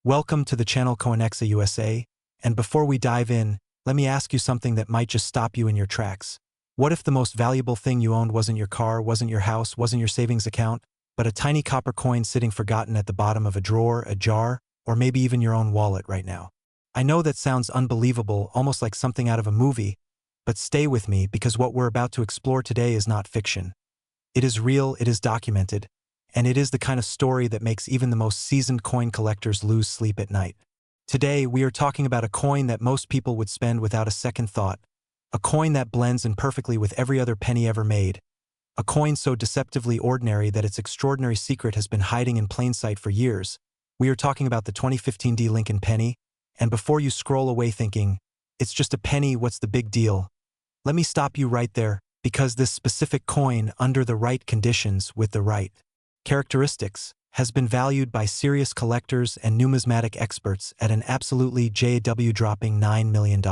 Welcome to the channel Coinexa USA, and before we dive in, let me ask you something that might just stop you in your tracks. What if the most valuable thing you owned wasn't your car, wasn't your house, wasn't your savings account, but a tiny copper coin sitting forgotten at the bottom of a drawer, a jar, or maybe even your own wallet right now? I know that sounds unbelievable, almost like something out of a movie, but stay with me because what we're about to explore today is not fiction. It is real, it is documented, and it is the kind of story that makes even the most seasoned coin collectors lose sleep at night. Today, we are talking about a coin that most people would spend without a second thought, a coin that blends in perfectly with every other penny ever made, a coin so deceptively ordinary that its extraordinary secret has been hiding in plain sight for years. We are talking about the 2015 Lincoln Penny, and before you scroll away thinking, it's just a penny, what's the big deal? Let me stop you right there, because this specific coin, under the right conditions with the right characteristics, has been valued by serious collectors and numismatic experts at an absolutely jaw-dropping $9 million.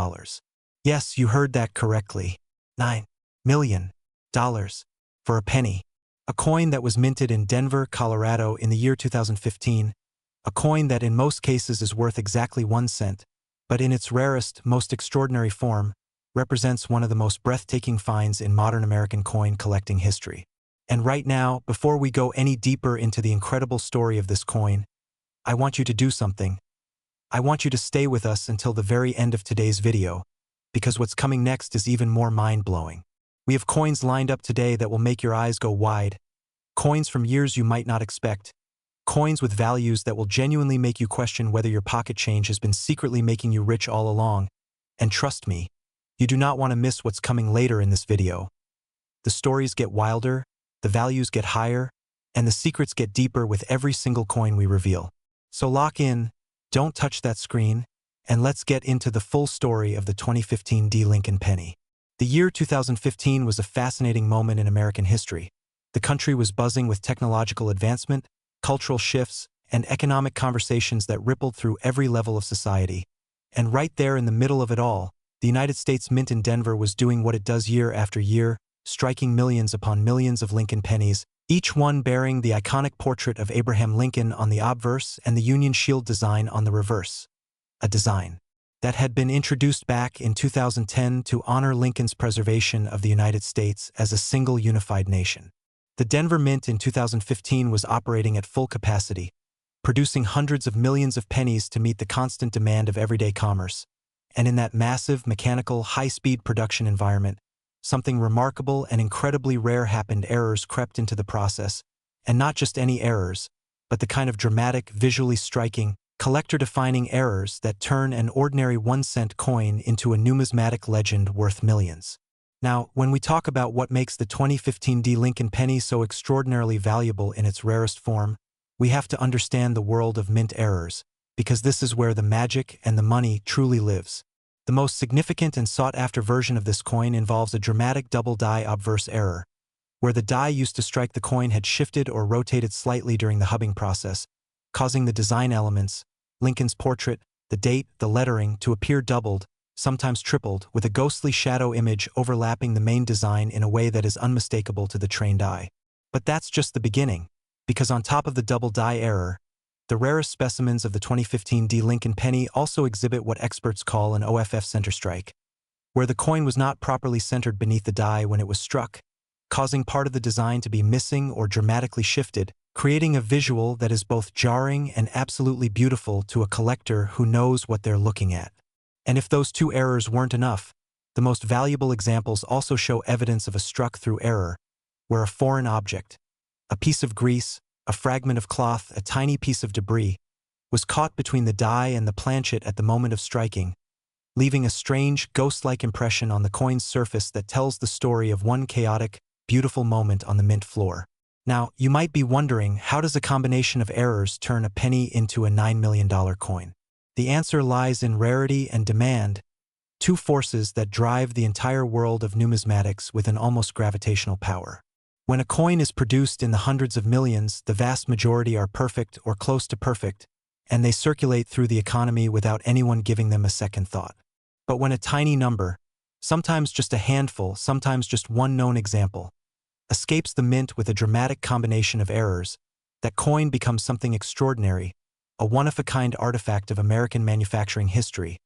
Yes, you heard that correctly. $9 million for a penny. A coin that was minted in Denver, Colorado in the year 2015, a coin that in most cases is worth exactly 1 cent, but in its rarest, most extraordinary form, represents one of the most breathtaking finds in modern American coin collecting history. And right now, before we go any deeper into the incredible story of this coin, I want you to do something. I want you to stay with us until the very end of today's video, because what's coming next is even more mind-blowing. We have coins lined up today that will make your eyes go wide, coins from years you might not expect, coins with values that will genuinely make you question whether your pocket change has been secretly making you rich all along. And trust me, you do not want to miss what's coming later in this video. The stories get wilder, the values get higher, and the secrets get deeper with every single coin we reveal. So lock in, don't touch that screen, and let's get into the full story of the 2015 Lincoln Penny. The year 2015 was a fascinating moment in American history. The country was buzzing with technological advancement, cultural shifts, and economic conversations that rippled through every level of society. And right there in the middle of it all, the United States Mint in Denver was doing what it does year after year, striking millions upon millions of Lincoln pennies, each one bearing the iconic portrait of Abraham Lincoln on the obverse and the Union Shield design on the reverse. A design that had been introduced back in 2010 to honor Lincoln's preservation of the United States as a single unified nation. The Denver Mint in 2015 was operating at full capacity, producing hundreds of millions of pennies to meet the constant demand of everyday commerce. And in that massive, mechanical, high-speed production environment, something remarkable and incredibly rare happened. Errors crept into the process, and not just any errors, but the kind of dramatic, visually striking, collector-defining errors that turn an ordinary 1-cent coin into a numismatic legend worth millions. Now, when we talk about what makes the 2015 Lincoln Penny so extraordinarily valuable in its rarest form, we have to understand the world of mint errors, because this is where the magic and the money truly lives. The most significant and sought-after version of this coin involves a dramatic double die obverse error, where the die used to strike the coin had shifted or rotated slightly during the hubbing process, causing the design elements, Lincoln's portrait, the date, the lettering, to appear doubled, sometimes tripled, with a ghostly shadow image overlapping the main design in a way that is unmistakable to the trained eye. But that's just the beginning, because on top of the double die error, the rarest specimens of the 2015 Lincoln Penny also exhibit what experts call an OFF center strike, where the coin was not properly centered beneath the die when it was struck, causing part of the design to be missing or dramatically shifted, creating a visual that is both jarring and absolutely beautiful to a collector who knows what they're looking at. And if those two errors weren't enough, the most valuable examples also show evidence of a struck-through error, where a foreign object, a piece of grease, a fragment of cloth, a tiny piece of debris, was caught between the die and the planchet at the moment of striking, leaving a strange, ghost-like impression on the coin's surface that tells the story of one chaotic, beautiful moment on the mint floor. Now, you might be wondering, how does a combination of errors turn a penny into a $9 million coin? The answer lies in rarity and demand, two forces that drive the entire world of numismatics with an almost gravitational power. When a coin is produced in the hundreds of millions, the vast majority are perfect or close to perfect, and they circulate through the economy without anyone giving them a second thought. But when a tiny number, sometimes just a handful, sometimes just one known example, escapes the mint with a dramatic combination of errors, that coin becomes something extraordinary, a one-of-a-kind artifact of American manufacturing history,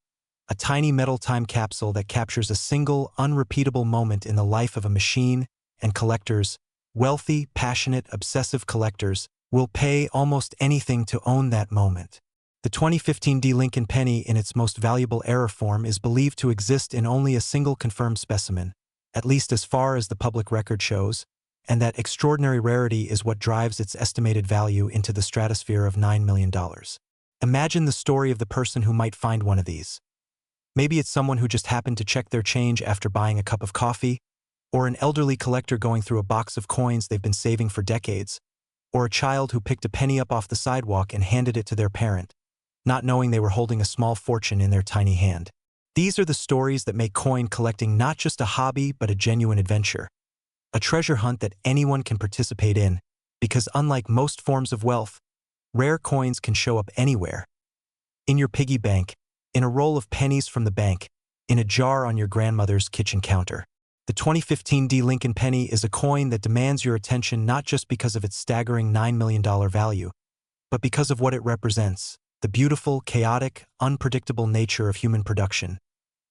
a tiny metal time capsule that captures a single, unrepeatable moment in the life of a machine, and collectors, wealthy, passionate, obsessive collectors, will pay almost anything to own that moment. The 2015 Lincoln Penny in its most valuable error form is believed to exist in only a single confirmed specimen, at least as far as the public record shows, and that extraordinary rarity is what drives its estimated value into the stratosphere of $9 million. Imagine the story of the person who might find one of these. Maybe it's someone who just happened to check their change after buying a cup of coffee, or an elderly collector going through a box of coins they've been saving for decades, or a child who picked a penny up off the sidewalk and handed it to their parent, not knowing they were holding a small fortune in their tiny hand. These are the stories that make coin collecting not just a hobby but a genuine adventure, a treasure hunt that anyone can participate in, because unlike most forms of wealth, rare coins can show up anywhere. In your piggy bank, in a roll of pennies from the bank, in a jar on your grandmother's kitchen counter. The 2015 Lincoln Penny is a coin that demands your attention not just because of its staggering $9 million value, but because of what it represents, the beautiful, chaotic, unpredictable nature of human production,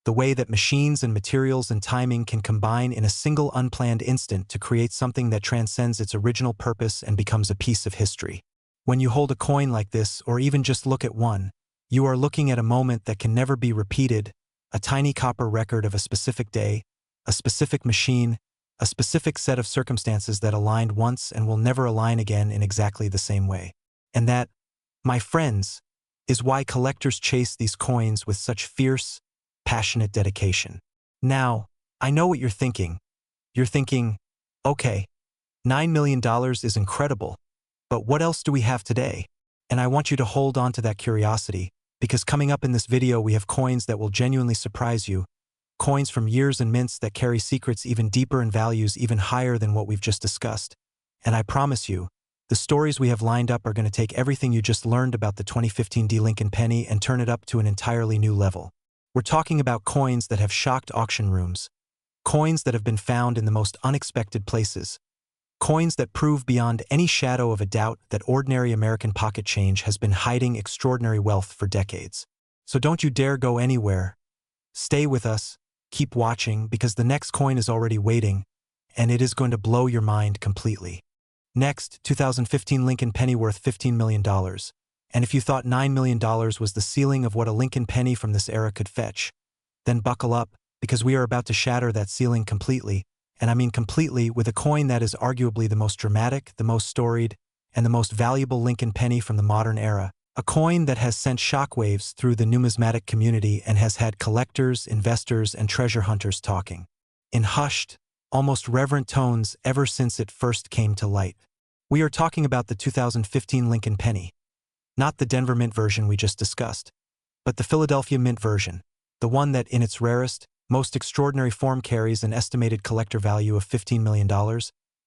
the way that machines and materials and timing can combine in a single unplanned instant to create something that transcends its original purpose and becomes a piece of history. When you hold a coin like this, or even just look at one, you are looking at a moment that can never be repeated, a tiny copper record of a specific day, a specific machine, a specific set of circumstances that aligned once and will never align again in exactly the same way. And that, my friends, is why collectors chase these coins with such fierce, passionate dedication. Now, I know what you're thinking. You're thinking, okay, $9 million is incredible, but what else do we have today? And I want you to hold on to that curiosity, because coming up in this video we have coins that will genuinely surprise you, coins from years and mints that carry secrets even deeper and values even higher than what we've just discussed. And I promise you, the stories we have lined up are going to take everything you just learned about the 2015 Lincoln Penny and turn it up to an entirely new level. We're talking about coins that have shocked auction rooms, coins that have been found in the most unexpected places, coins that prove beyond any shadow of a doubt that ordinary American pocket change has been hiding extraordinary wealth for decades. So don't you dare go anywhere. Stay with us, keep watching, because the next coin is already waiting, and it is going to blow your mind completely. Next, 2015 Lincoln Penny worth $15 million. And if you thought $9 million was the ceiling of what a Lincoln Penny from this era could fetch, then buckle up, because we are about to shatter that ceiling completely, and I mean completely, with a coin that is arguably the most dramatic, the most storied, and the most valuable Lincoln Penny from the modern era. A coin that has sent shockwaves through the numismatic community and has had collectors, investors, and treasure hunters talking in hushed, almost reverent tones ever since it first came to light. We are talking about the 2015 Lincoln Penny. Not the Denver Mint version we just discussed, but the Philadelphia Mint version, the one that in its rarest, most extraordinary form carries an estimated collector value of $15 million.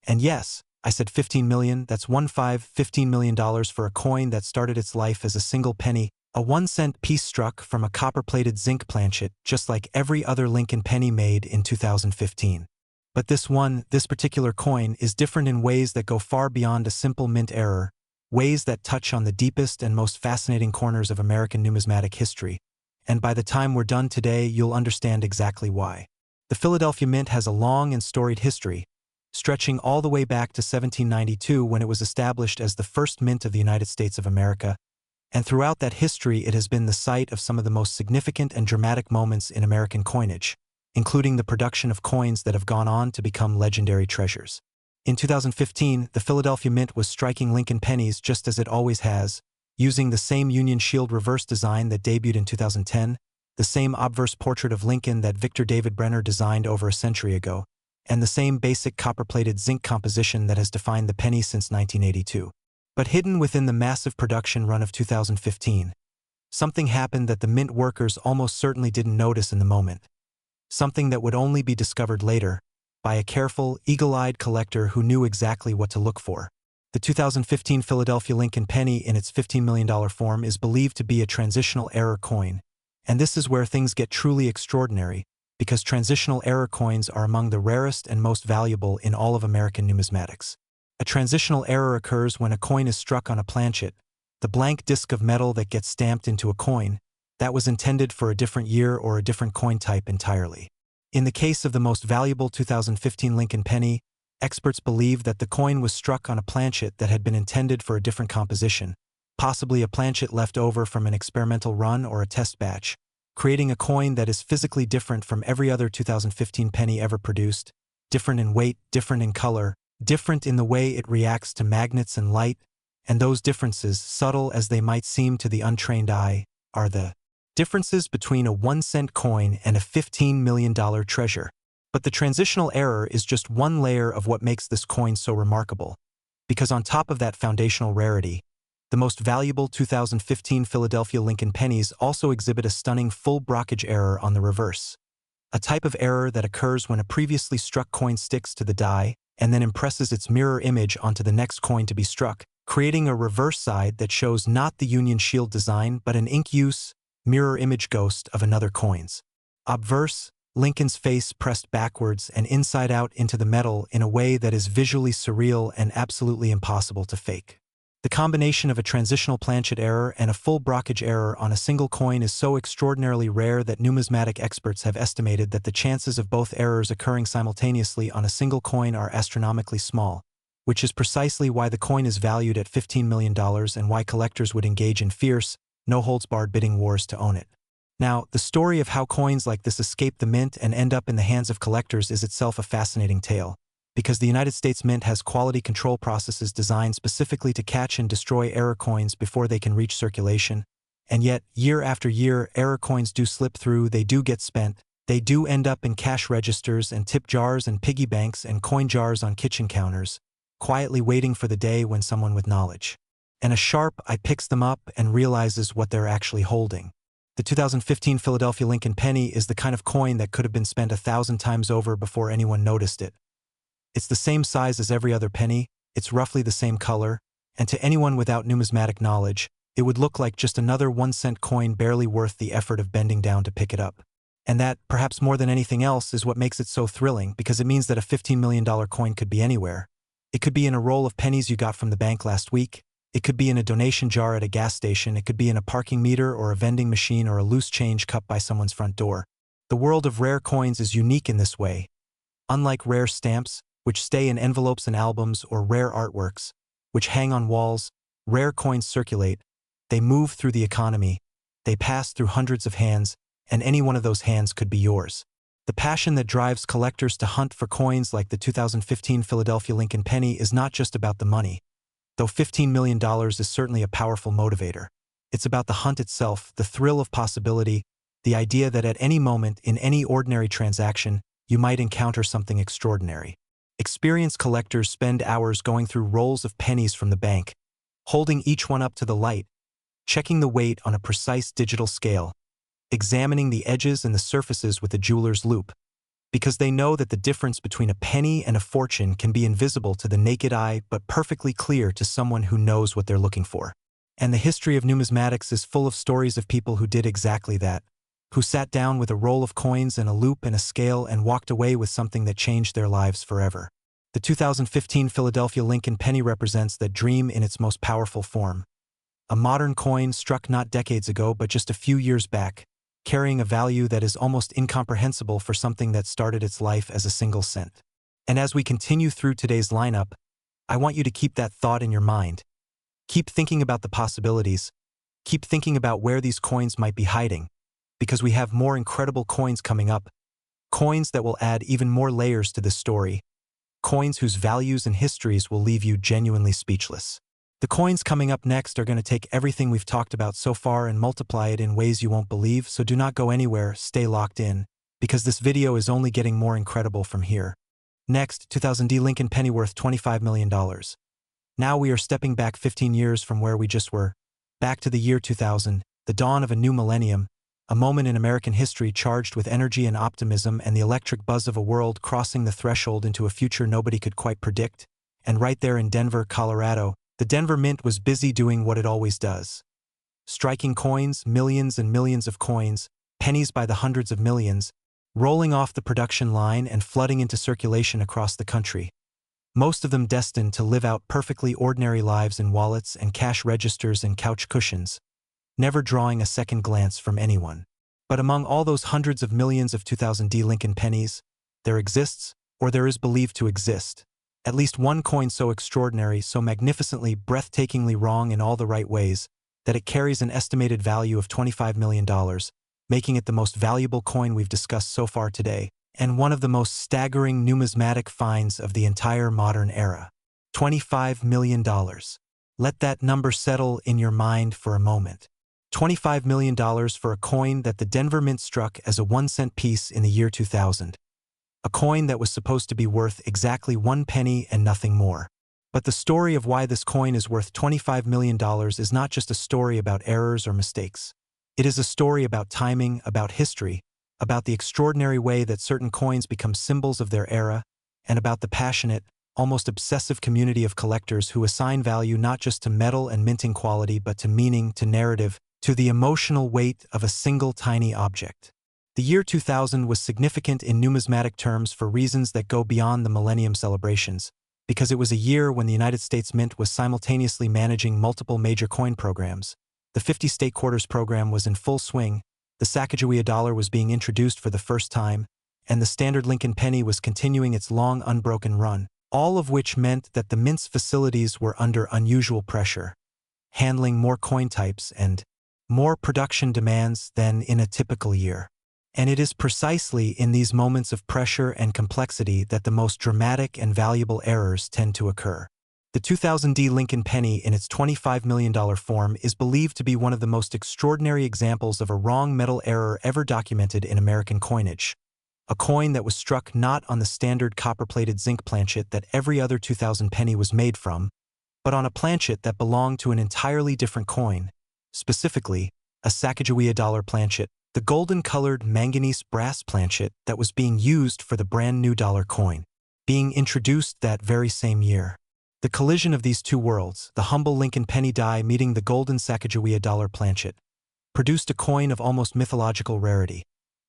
And yes, I said 15 million, that's $15 million for a coin that started its life as a single penny, a 1-cent piece struck from a copper-plated zinc planchet, just like every other Lincoln Penny made in 2015. But this particular coin is different in ways that go far beyond a simple mint error, ways that touch on the deepest and most fascinating corners of American numismatic history. And by the time we're done today, you'll understand exactly why. The Philadelphia Mint has a long and storied history, stretching all the way back to 1792 when it was established as the first mint of the United States of America, and throughout that history it has been the site of some of the most significant and dramatic moments in American coinage, including the production of coins that have gone on to become legendary treasures. In 2015, the Philadelphia Mint was striking Lincoln pennies just as it always has, using the same Union Shield reverse design that debuted in 2010, the same obverse portrait of Lincoln that Victor David Brenner designed over a century ago, and the same basic copper-plated zinc composition that has defined the penny since 1982. But hidden within the massive production run of 2015, something happened that the mint workers almost certainly didn't notice in the moment. Something that would only be discovered later, by a careful, eagle-eyed collector who knew exactly what to look for. The 2015 Philadelphia Lincoln Penny in its $15 million form is believed to be a transitional error coin, and this is where things get truly extraordinary, because transitional error coins are among the rarest and most valuable in all of American numismatics. A transitional error occurs when a coin is struck on a planchet, The blank disc of metal that gets stamped into a coin, that was intended for a different year or a different coin type entirely. In the case of the most valuable 2015 Lincoln penny, experts believe that the coin was struck on a planchet that had been intended for a different composition, possibly a planchet left over from an experimental run or a test batch, creating a coin that is physically different from every other 2015 penny ever produced, different in weight, different in color, different in the way it reacts to magnets and light, and those differences, subtle as they might seem to the untrained eye, are the differences between a 1-cent coin and a $15 million treasure. But the transitional error is just one layer of what makes this coin so remarkable, because on top of that foundational rarity, the most valuable 2015 Philadelphia Lincoln pennies also exhibit a stunning full brockage error on the reverse, a type of error that occurs when a previously struck coin sticks to the die and then impresses its mirror image onto the next coin to be struck, creating a reverse side that shows not the Union Shield design but an ink-use, mirror image ghost of another coin's. Obverse, Lincoln's face pressed backwards and inside out into the metal in a way that is visually surreal and absolutely impossible to fake. The combination of a transitional planchet error and a full brockage error on a single coin is so extraordinarily rare that numismatic experts have estimated that the chances of both errors occurring simultaneously on a single coin are astronomically small, which is precisely why the coin is valued at $15 million and why collectors would engage in fierce, no-holds-barred bidding wars to own it. Now, the story of how coins like this escape the mint and end up in the hands of collectors is itself a fascinating tale, because the United States Mint has quality control processes designed specifically to catch and destroy error coins before they can reach circulation, and yet, year after year, error coins do slip through, they do get spent, they do end up in cash registers and tip jars and piggy banks and coin jars on kitchen counters, quietly waiting for the day when someone with knowledge and a sharp eye picks them up and realizes what they're actually holding. The 2015 Philadelphia Lincoln penny is the kind of coin that could have been spent 1,000 times over before anyone noticed it. It's the same size as every other penny, it's roughly the same color, and to anyone without numismatic knowledge, it would look like just another 1-cent coin barely worth the effort of bending down to pick it up. And that, perhaps more than anything else, is what makes it so thrilling, because it means that a $15 million coin could be anywhere. It could be in a roll of pennies you got from the bank last week. It could be in a donation jar at a gas station. It could be in a parking meter or a vending machine or a loose change cup by someone's front door. The world of rare coins is unique in this way. Unlike rare stamps, which stay in envelopes and albums, or rare artworks, which hang on walls, rare coins circulate. They move through the economy. They pass through hundreds of hands, and any one of those hands could be yours. The passion that drives collectors to hunt for coins like the 2015 Philadelphia Lincoln penny is not just about the money, though $15 million is certainly a powerful motivator. It's about the hunt itself, the thrill of possibility, the idea that at any moment in any ordinary transaction, you might encounter something extraordinary. Experienced collectors spend hours going through rolls of pennies from the bank, holding each one up to the light, checking the weight on a precise digital scale, examining the edges and the surfaces with a jeweler's loupe, because they know that the difference between a penny and a fortune can be invisible to the naked eye but perfectly clear to someone who knows what they're looking for. And the history of numismatics is full of stories of people who did exactly that, who sat down with a roll of coins and a loupe and a scale and walked away with something that changed their lives forever. The 2015 Philadelphia Lincoln penny represents that dream in its most powerful form. A modern coin struck not decades ago but just a few years back, carrying a value that is almost incomprehensible for something that started its life as a single cent. And as we continue through today's lineup, I want you to keep that thought in your mind. Keep thinking about the possibilities. Keep thinking about where these coins might be hiding, because we have more incredible coins coming up, coins that will add even more layers to this story, coins whose values and histories will leave you genuinely speechless. The coins coming up next are going to take everything we've talked about so far and multiply it in ways you won't believe, so do not go anywhere, stay locked in, because this video is only getting more incredible from here. Next, 2000D Lincoln penny worth $25 million. Now we are stepping back 15 years from where we just were, back to the year 2000, the dawn of a new millennium, a moment in American history charged with energy and optimism and the electric buzz of a world crossing the threshold into a future nobody could quite predict. And right there in Denver, Colorado, the Denver Mint was busy doing what it always does. Striking coins, millions and millions of coins, pennies by the hundreds of millions, rolling off the production line and flooding into circulation across the country. most of them destined to live out perfectly ordinary lives in wallets and cash registers and couch cushions, never drawing a second glance from anyone. But among all those hundreds of millions of 2000D Lincoln pennies, there exists, or there is believed to exist, at least one coin so extraordinary, so magnificently, breathtakingly wrong in all the right ways, that it carries an estimated value of $25 million, making it the most valuable coin we've discussed so far today, and one of the most staggering numismatic finds of the entire modern era. $25 million. Let that number settle in your mind for a moment. $25 million for a coin that the Denver Mint struck as a 1-cent piece in the year 2000. A coin that was supposed to be worth exactly 1 penny and nothing more. But the story of why this coin is worth $25 million is not just a story about errors or mistakes. It is a story about timing, about history, about the extraordinary way that certain coins become symbols of their era, and about the passionate, almost obsessive community of collectors who assign value not just to metal and minting quality but to meaning, to narrative, to the emotional weight of a single tiny object. The year 2000 was significant in numismatic terms for reasons that go beyond the Millennium celebrations, because it was a year when the United States Mint was simultaneously managing multiple major coin programs. The 50 state quarters program was in full swing, the Sacagawea dollar was being introduced for the first time, and the standard Lincoln penny was continuing its long unbroken run, all of which meant that the Mint's facilities were under unusual pressure, handling more coin types and more production demands than in a typical year. And it is precisely in these moments of pressure and complexity that the most dramatic and valuable errors tend to occur. The 2000D Lincoln penny in its $25 million form is believed to be one of the most extraordinary examples of a wrong metal error ever documented in American coinage. A coin that was struck not on the standard copper-plated zinc planchet that every other 2000 penny was made from, but on a planchet that belonged to an entirely different coin, specifically, a Sacagawea dollar planchet, the golden-colored manganese brass planchet that was being used for the brand-new dollar coin, being introduced that very same year. The collision of these two worlds, the humble Lincoln penny die meeting the golden Sacagawea dollar planchet, produced a coin of almost mythological rarity,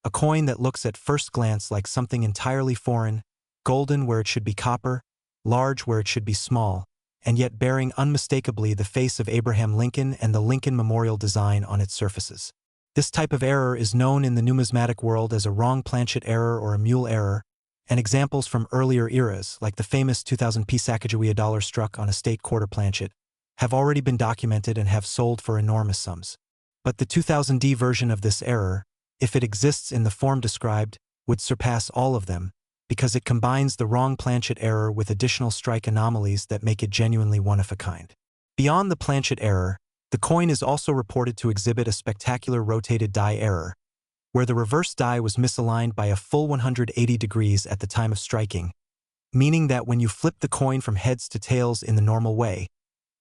a coin that looks at first glance like something entirely foreign, golden where it should be copper, large where it should be small, and yet bearing unmistakably the face of Abraham Lincoln and the Lincoln Memorial design on its surfaces. This type of error is known in the numismatic world as a wrong-planchet error or a mule error, and examples from earlier eras, like the famous 2000p Sacagawea dollar struck on a state quarter planchet, have already been documented and have sold for enormous sums. But the 2000D version of this error, if it exists in the form described, would surpass all of them, because it combines the wrong-planchet error with additional strike anomalies that make it genuinely one of a kind. Beyond the planchet error, the coin is also reported to exhibit a spectacular rotated die error, where the reverse die was misaligned by a full 180 degrees at the time of striking, meaning that when you flip the coin from heads to tails in the normal way,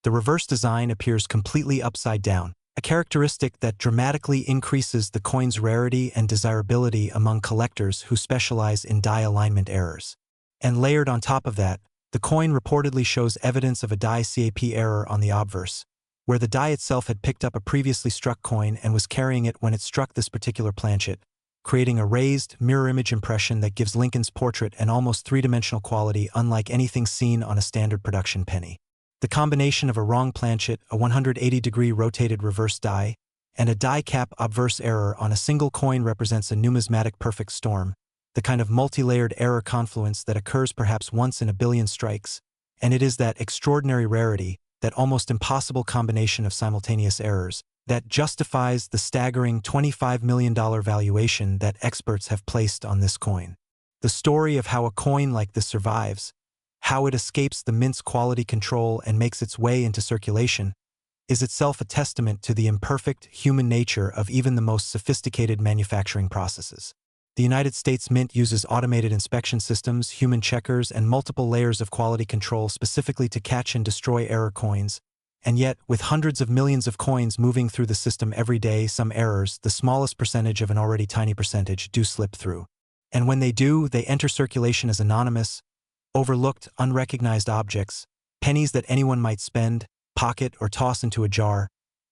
the reverse design appears completely upside down, a characteristic that dramatically increases the coin's rarity and desirability among collectors who specialize in die alignment errors. And layered on top of that, the coin reportedly shows evidence of a die CAP error on the obverse, where the die itself had picked up a previously struck coin and was carrying it when it struck this particular planchet, creating a raised, mirror image impression that gives Lincoln's portrait an almost three-dimensional quality unlike anything seen on a standard production penny. The combination of a wrong planchet, a 180-degree rotated reverse die, and a die cap obverse error on a single coin represents a numismatic perfect storm, the kind of multi-layered error confluence that occurs perhaps once in a billion strikes, and it is that extraordinary rarity, that almost impossible combination of simultaneous errors, that justifies the staggering $25 million valuation that experts have placed on this coin. The story of how a coin like this survives, how it escapes the Mint's quality control and makes its way into circulation, is itself a testament to the imperfect human nature of even the most sophisticated manufacturing processes. The United States Mint uses automated inspection systems, human checkers, and multiple layers of quality control specifically to catch and destroy error coins. And yet, with hundreds of millions of coins moving through the system every day, some errors, the smallest percentage of an already tiny percentage, do slip through. And when they do, they enter circulation as anonymous, overlooked, unrecognized objects, pennies that anyone might spend, pocket, or toss into a jar,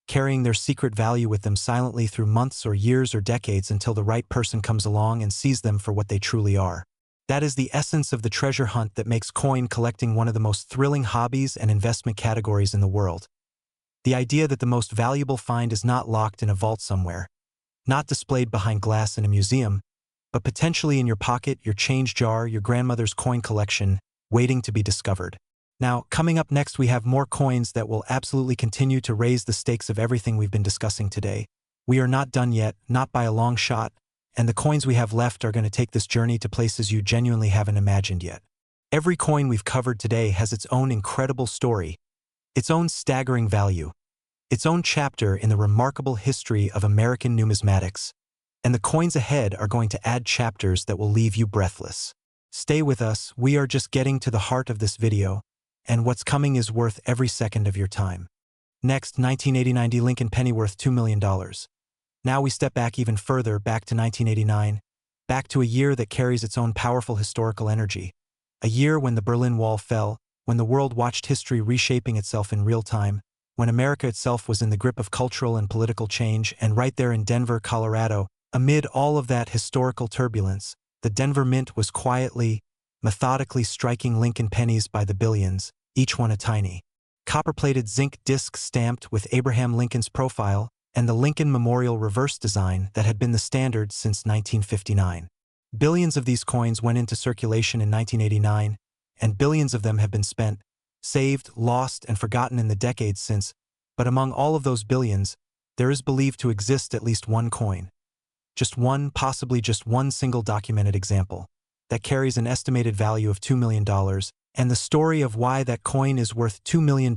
carrying their secret value with them silently through months or years or decades until the right person comes along and sees them for what they truly are. That is the essence of the treasure hunt that makes coin collecting one of the most thrilling hobbies and investment categories in the world. The idea that the most valuable find is not locked in a vault somewhere, not displayed behind glass in a museum, but potentially in your pocket, your change jar, your grandmother's coin collection, waiting to be discovered. Now, coming up next, we have more coins that will absolutely continue to raise the stakes of everything we've been discussing today. We are not done yet, not by a long shot, and the coins we have left are going to take this journey to places you genuinely haven't imagined yet. Every coin we've covered today has its own incredible story, its own staggering value, its own chapter in the remarkable history of American numismatics, and the coins ahead are going to add chapters that will leave you breathless. Stay with us, we are just getting to the heart of this video, and what's coming is worth every second of your time. Next, 1989 Lincoln Penny worth $2 million. Now we step back even further, back to 1989, back to a year that carries its own powerful historical energy. A year when the Berlin Wall fell, when the world watched history reshaping itself in real time, when America itself was in the grip of cultural and political change, and right there in Denver, Colorado, amid all of that historical turbulence, the Denver Mint was quietly, methodically striking Lincoln pennies by the billions, each one a tiny, copper-plated zinc disc stamped with Abraham Lincoln's profile and the Lincoln Memorial reverse design that had been the standard since 1959. Billions of these coins went into circulation in 1989, and billions of them have been spent, saved, lost, and forgotten in the decades since, but among all of those billions, there is believed to exist at least one coin. Just one, possibly just one single documented example, that carries an estimated value of $2 million, and the story of why that coin is worth $2 million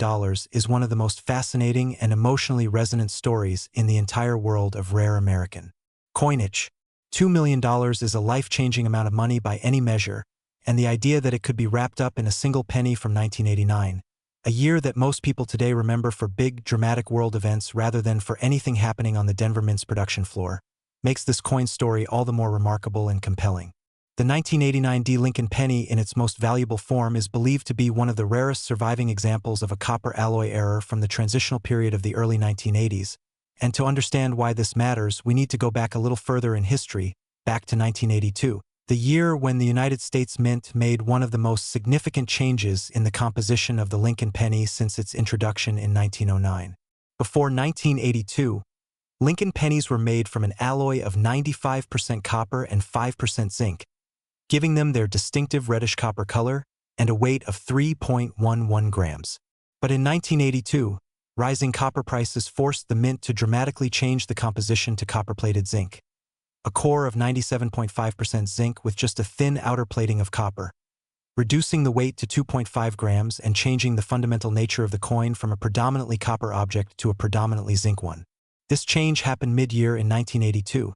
is one of the most fascinating and emotionally resonant stories in the entire world of rare American coinage. $2 million is a life-changing amount of money by any measure, and the idea that it could be wrapped up in a single penny from 1989, a year that most people today remember for big, dramatic world events rather than for anything happening on the Denver Mint's production floor, makes this coin story all the more remarkable and compelling. The 1989 Lincoln Penny in its most valuable form is believed to be one of the rarest surviving examples of a copper alloy error from the transitional period of the early 1980s, and to understand why this matters, we need to go back a little further in history, back to 1982, the year when the United States Mint made one of the most significant changes in the composition of the Lincoln penny since its introduction in 1909. Before 1982, Lincoln pennies were made from an alloy of 95% copper and 5% zinc, giving them their distinctive reddish copper color and a weight of 3.11 grams. But in 1982, rising copper prices forced the mint to dramatically change the composition to copper-plated zinc, a core of 97.5% zinc with just a thin outer plating of copper, reducing the weight to 2.5 grams and changing the fundamental nature of the coin from a predominantly copper object to a predominantly zinc one. This change happened mid-year in 1982,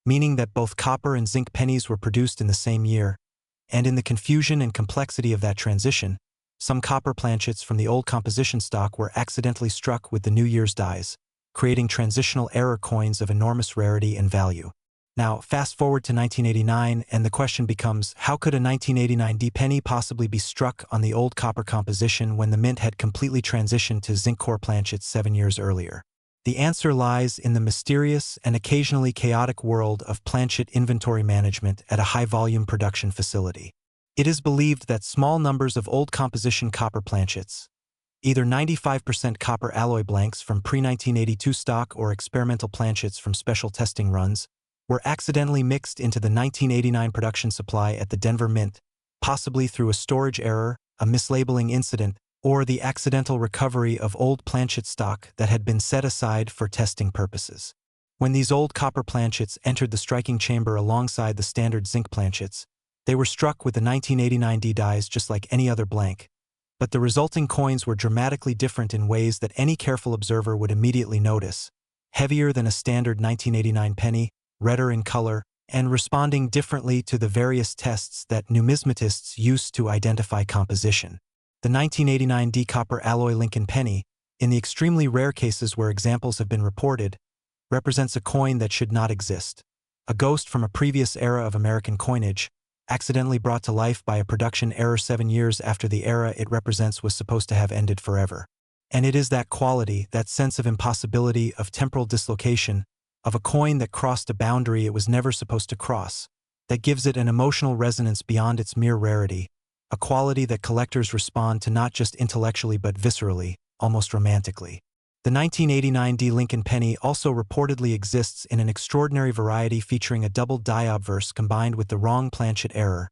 meaning that both copper and zinc pennies were produced in the same year, and in the confusion and complexity of that transition, some copper planchets from the old composition stock were accidentally struck with the New Year's dies, creating transitional error coins of enormous rarity and value. Now, fast forward to 1989, and the question becomes, how could a 1989 penny possibly be struck on the old copper composition when the mint had completely transitioned to zinc core planchets 7 years earlier? The answer lies in the mysterious and occasionally chaotic world of planchet inventory management at a high-volume production facility. It is believed that small numbers of old composition copper planchets, either 95% copper alloy blanks from pre-1982 stock or experimental planchets from special testing runs, were accidentally mixed into the 1989 production supply at the Denver Mint, possibly through a storage error, a mislabeling incident, or the accidental recovery of old planchet stock that had been set aside for testing purposes. When these old copper planchets entered the striking chamber alongside the standard zinc planchets, they were struck with the 1989 dies just like any other blank, but the resulting coins were dramatically different in ways that any careful observer would immediately notice: heavier than a standard 1989 penny, redder in color, and responding differently to the various tests that numismatists use to identify composition. The 1989 copper alloy Lincoln penny, in the extremely rare cases where examples have been reported, represents a coin that should not exist, a ghost from a previous era of American coinage, accidentally brought to life by a production error 7 years after the era it represents was supposed to have ended forever. And it is that quality, that sense of impossibility, of temporal dislocation, of a coin that crossed a boundary it was never supposed to cross, that gives it an emotional resonance beyond its mere rarity, a quality that collectors respond to not just intellectually but viscerally, almost romantically. The 1989 D Lincoln penny also reportedly exists in an extraordinary variety featuring a double die obverse combined with the wrong-planchet error,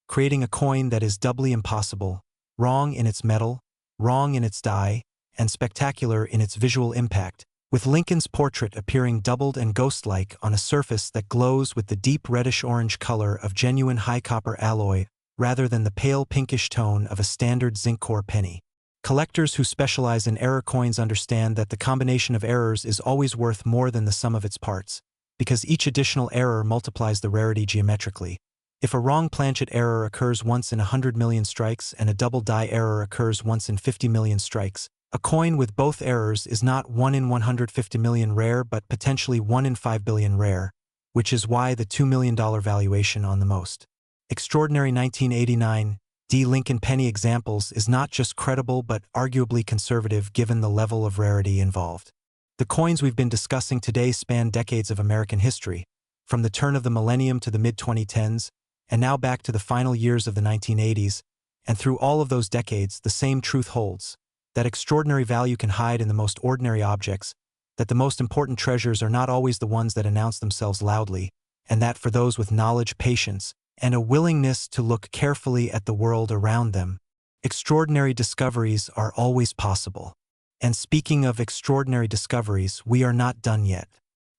creating a coin that is doubly impossible, wrong in its metal, wrong in its die, and spectacular in its visual impact, with Lincoln's portrait appearing doubled and ghost-like on a surface that glows with the deep reddish-orange color of genuine high-copper alloy rather than the pale pinkish tone of a standard zinc-core penny. Collectors who specialize in error coins understand that the combination of errors is always worth more than the sum of its parts, because each additional error multiplies the rarity geometrically. If a wrong-planchet error occurs once in 100 million strikes and a double die error occurs once in 50 million strikes, a coin with both errors is not 1 in 150 million rare but potentially 1 in 5 billion rare, which is why the $2 million valuation on the most extraordinary 1989 D Lincoln penny examples is not just credible but arguably conservative given the level of rarity involved. The coins we've been discussing today span decades of American history, from the turn of the millennium to the mid-2010s, and now back to the final years of the 1980s, and through all of those decades the same truth holds, that extraordinary value can hide in the most ordinary objects, that the most important treasures are not always the ones that announce themselves loudly, and that for those with knowledge, patience, and a willingness to look carefully at the world around them, extraordinary discoveries are always possible. And speaking of extraordinary discoveries, we are not done yet.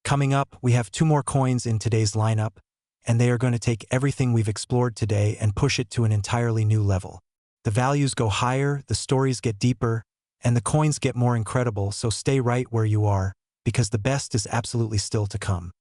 Coming up, we have 2 more coins in today's lineup, and they are going to take everything we've explored today and push it to an entirely new level. The values go higher, the stories get deeper, and the coins get more incredible, so stay right where you are, because the best is absolutely still to come.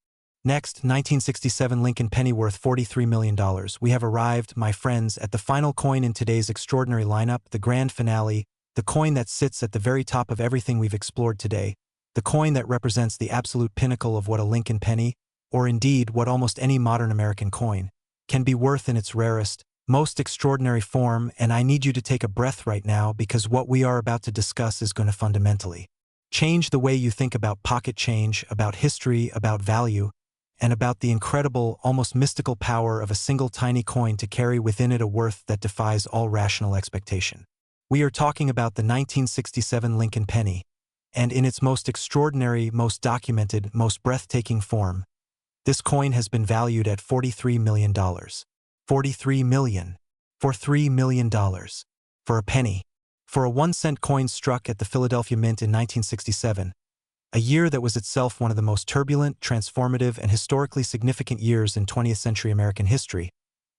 Next, 1967 Lincoln penny worth $43 million. We have arrived, my friends, at the final coin in today's extraordinary lineup, the grand finale, the coin that sits at the very top of everything we've explored today, the coin that represents the absolute pinnacle of what a Lincoln penny, or indeed what almost any modern American coin, can be worth in its rarest, most extraordinary form. And I need you to take a breath right now because what we are about to discuss is going to fundamentally change the way you think about pocket change, about history, about value, and about the incredible, almost mystical power of a single tiny coin to carry within it a worth that defies all rational expectation. We are talking about the 1967 Lincoln penny, and in its most extraordinary, most documented, most breathtaking form, this coin has been valued at $43 million. $43 million. For $3 million. For a penny. For a 1-cent coin struck at the Philadelphia Mint in 1967, a year that was itself one of the most turbulent, transformative, and historically significant years in 20th century American history,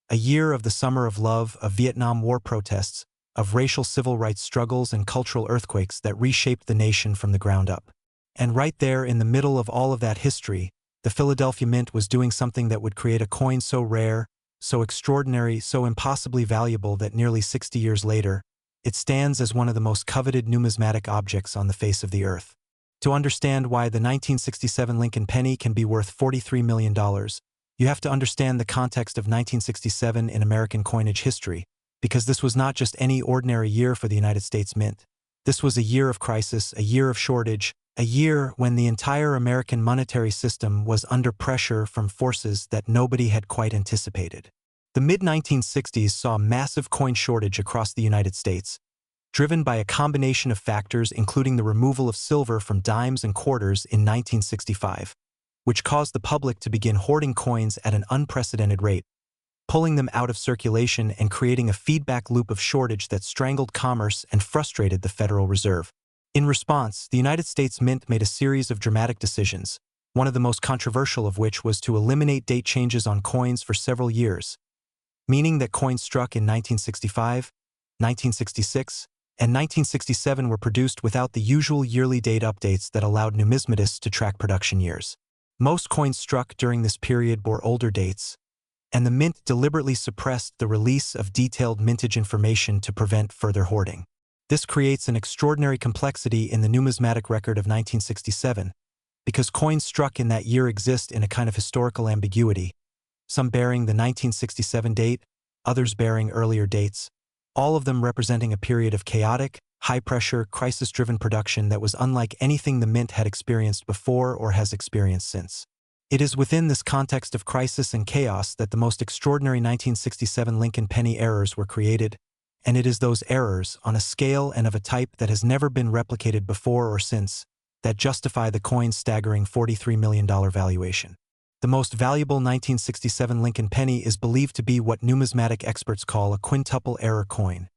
a year of the summer of love, of Vietnam War protests, of racial civil rights struggles and cultural earthquakes that reshaped the nation from the ground up. And right there in the middle of all of that history, the Philadelphia Mint was doing something that would create a coin so rare, so extraordinary, so impossibly valuable that nearly 60 years later, it stands as one of the most coveted numismatic objects on the face of the earth. To understand why the 1967 Lincoln penny can be worth $43 million, you have to understand the context of 1967 in American coinage history, because this was not just any ordinary year for the United States Mint. This was a year of crisis, a year of shortage, a year when the entire American monetary system was under pressure from forces that nobody had quite anticipated. The mid-1960s saw a massive coin shortage across the United States, driven by a combination of factors including the removal of silver from dimes and quarters in 1965, which caused the public to begin hoarding coins at an unprecedented rate, pulling them out of circulation and creating a feedback loop of shortage that strangled commerce and frustrated the Federal Reserve. In response, the United States Mint made a series of dramatic decisions, one of the most controversial of which was to eliminate date changes on coins for several years, meaning that coins struck in 1965, 1966, and 1967 were produced without the usual yearly date updates that allowed numismatists to track production years. Most coins struck during this period bore older dates, and the Mint deliberately suppressed the release of detailed mintage information to prevent further hoarding. This creates an extraordinary complexity in the numismatic record of 1967, because coins struck in that year exist in a kind of historical ambiguity, some bearing the 1967 date, others bearing earlier dates, all of them representing a period of chaotic, high-pressure, crisis-driven production that was unlike anything the Mint had experienced before or has experienced since. It is within this context of crisis and chaos that the most extraordinary 1967 Lincoln penny errors were created, and it is those errors, on a scale and of a type that has never been replicated before or since, that justify the coin's staggering $43 million valuation. The most valuable 1967 Lincoln penny is believed to be what numismatic experts call a quintuple error coin,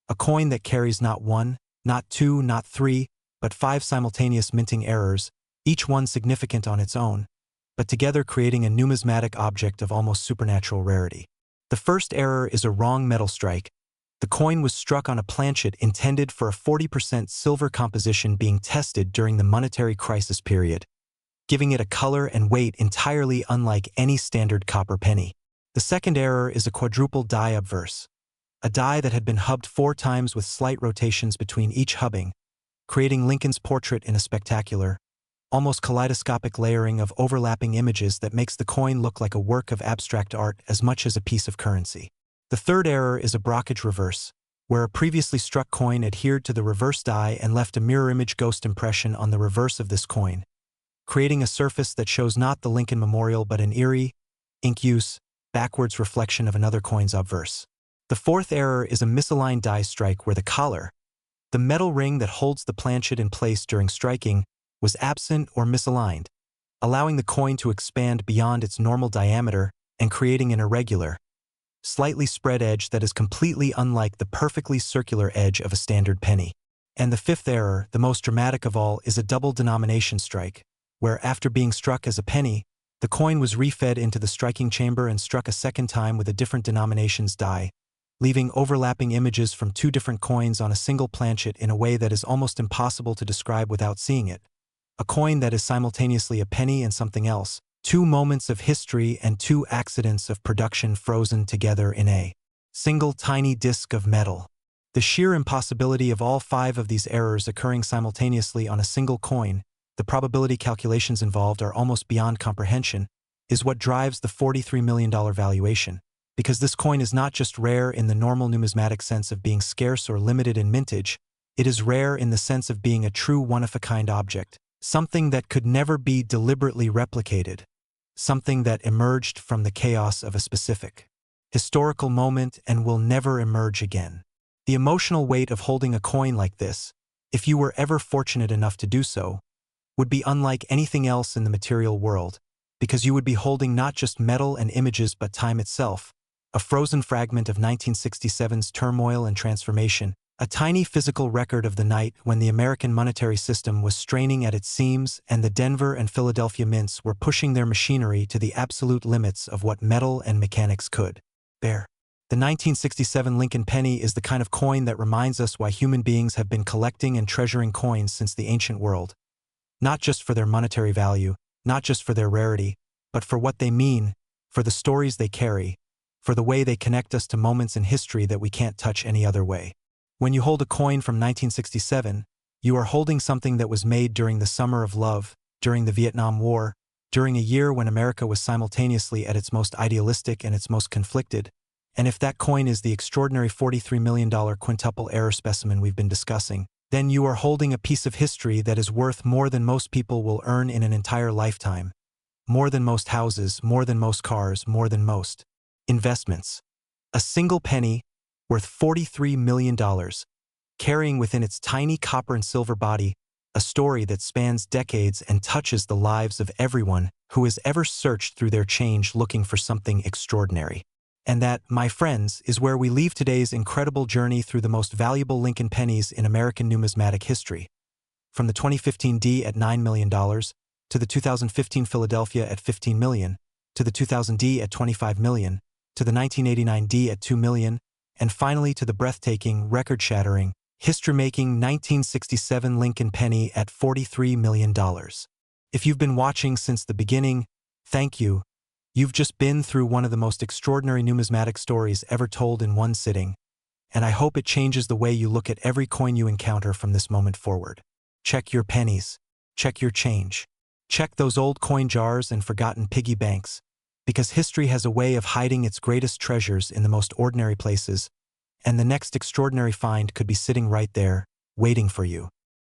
a coin that carries not one, not two, not three, but 5 simultaneous minting errors, each one significant on its own, but together creating a numismatic object of almost supernatural rarity. The first error is a wrong metal strike. The coin was struck on a planchet intended for a 40% silver composition being tested during the monetary crisis period, giving it a color and weight entirely unlike any standard copper penny. The second error is a quadruple die obverse, a die that had been hubbed 4 times with slight rotations between each hubbing, creating Lincoln's portrait in a spectacular, almost kaleidoscopic layering of overlapping images that makes the coin look like a work of abstract art as much as a piece of currency. The third error is a brockage reverse, where a previously struck coin adhered to the reverse die and left a mirror image ghost impression on the reverse of this coin, creating a surface that shows not the Lincoln Memorial but an eerie, ink-use, backwards reflection of another coin's obverse. The fourth error is a misaligned die strike where the collar, the metal ring that holds the planchet in place during striking, was absent or misaligned, allowing the coin to expand beyond its normal diameter and creating an irregular, slightly spread edge that is completely unlike the perfectly circular edge of a standard penny. And the fifth error, the most dramatic of all, is a double denomination strike, where after being struck as a penny, the coin was refed into the striking chamber and struck a second time with a different denomination's die, leaving overlapping images from 2 different coins on a single planchet in a way that is almost impossible to describe without seeing it. A coin that is simultaneously a penny and something else, 2 moments of history and 2 accidents of production frozen together in a single tiny disc of metal. The sheer impossibility of all 5 of these errors occurring simultaneously on a single coin, the probability calculations involved are almost beyond comprehension, is what drives the $43 million valuation, because this coin is not just rare in the normal numismatic sense of being scarce or limited in mintage, it is rare in the sense of being a true one-of-a-kind object, something that could never be deliberately replicated, something that emerged from the chaos of a specific historical moment and will never emerge again. The emotional weight of holding a coin like this, if you were ever fortunate enough to do so, would be unlike anything else in the material world, because you would be holding not just metal and images but time itself, a frozen fragment of 1967's turmoil and transformation, a tiny physical record of the night when the American monetary system was straining at its seams and the Denver and Philadelphia mints were pushing their machinery to the absolute limits of what metal and mechanics could bear. The 1967 Lincoln penny is the kind of coin that reminds us why human beings have been collecting and treasuring coins since the ancient world, not just for their monetary value, not just for their rarity, but for what they mean, for the stories they carry, for the way they connect us to moments in history that we can't touch any other way. When you hold a coin from 1967, you are holding something that was made during the summer of love, during the Vietnam War, during a year when America was simultaneously at its most idealistic and its most conflicted, and if that coin is the extraordinary $43 million quintuple error specimen we've been discussing, then you are holding a piece of history that is worth more than most people will earn in an entire lifetime, more than most houses, more than most cars, more than most investments. A single penny, worth $43 million, carrying within its tiny copper and silver body a story that spans decades and touches the lives of everyone who has ever searched through their change looking for something extraordinary. And that, my friends, is where we leave today's incredible journey through the most valuable Lincoln pennies in American numismatic history. From the 2015 D at $9 million, to the 2015 Philadelphia at $15 million, to the 2000 D at $25 million, to the 1989 D at $2 million, and finally to the breathtaking, record-shattering, history-making 1967 Lincoln penny at $43 million. If you've been watching since the beginning, thank you. You've just been through one of the most extraordinary numismatic stories ever told in one sitting, and I hope it changes the way you look at every coin you encounter from this moment forward. Check your pennies. Check your change. Check those old coin jars and forgotten piggy banks, because history has a way of hiding its greatest treasures in the most ordinary places, and the next extraordinary find could be sitting right there, waiting for you.